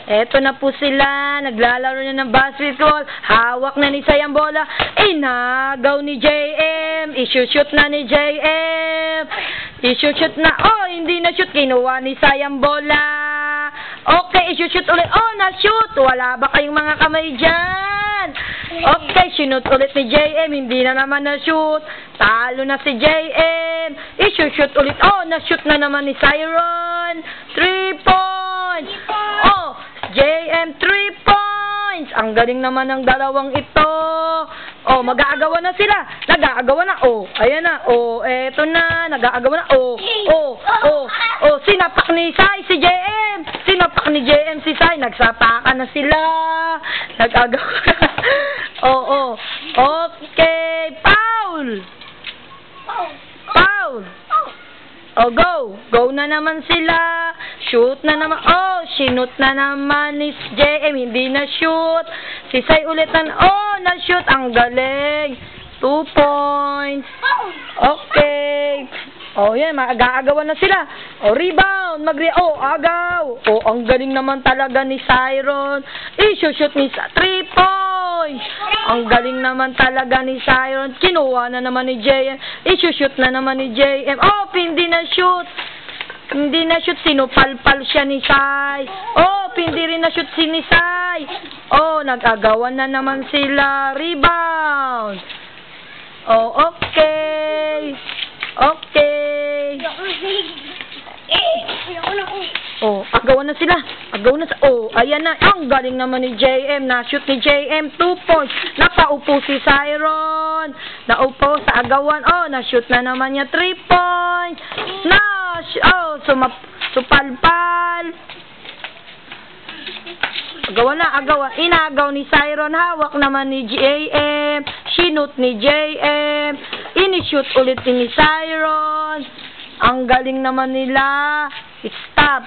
Eto na po sila. Naglalaro na ng basketball. Hawak na ni Sai ang bola. Inagaw ni JM. Isushoot na ni JM. Isushoot na. Oh, hindi na shoot. Kinuha ni Sai ang bola. Okay, isushoot ulit. Oh, na-shoot. Wala ba kayong mga kamay dyan? Okay, sinut ulit ni JM. Hindi na naman na-shoot. Talo na si JM. Isushoot ulit. Oh, na-shoot na naman ni Siron. 3 points. Oh, JM 3 points. Ang galing naman ng dalawang ito. Oh, mag-aagawan na sila. Nag-aagawan na. Oh, ayan na. Oh, eto na. Nag-aagawan na. Oh, sinapak ni Sai si JM. Sinapak ni JM si Sai. Nagsapakan na sila. Nag-aagawan na. Oh. Okay. Foul. Oh, go. Go na naman sila. Shoot na naman. Oh, sinut na naman ni JM. Hindi na shoot. Si Sai ulit na. Oh, na-shoot. Ang galing. 2 points. Okay. Oh, yan. Mag-aagawan na sila. Oh, rebound. Oh, agaw. Oh, ang galing naman talaga ni Siron. I-shoot ni 3 points. Ang galing naman talaga ni Siron. Kinuha na naman ni JM. I-shoot na naman ni JM. Oh, hindi na shoot. Hindi na shoot. Sinupalpal siya ni Sai. Oh, hindi rin na shoot si ni Sai. Oh, nag-agawan na naman sila. Rebound. Oh, okay. Oh, agawan na sila. Oh, ayan na. Ang galing naman ni JM. Na-shoot ni JM. 2 points. Napaupo si Siron. Naupo sa agawan. Oh, na-shoot na naman niya. 3 points. Supalpal. Agawan. Inagaw ni Siron. Hawak naman ni JM. Sinut ni JM. Ini-shoot ulit ni Siron. Ang galing naman nila. Stop.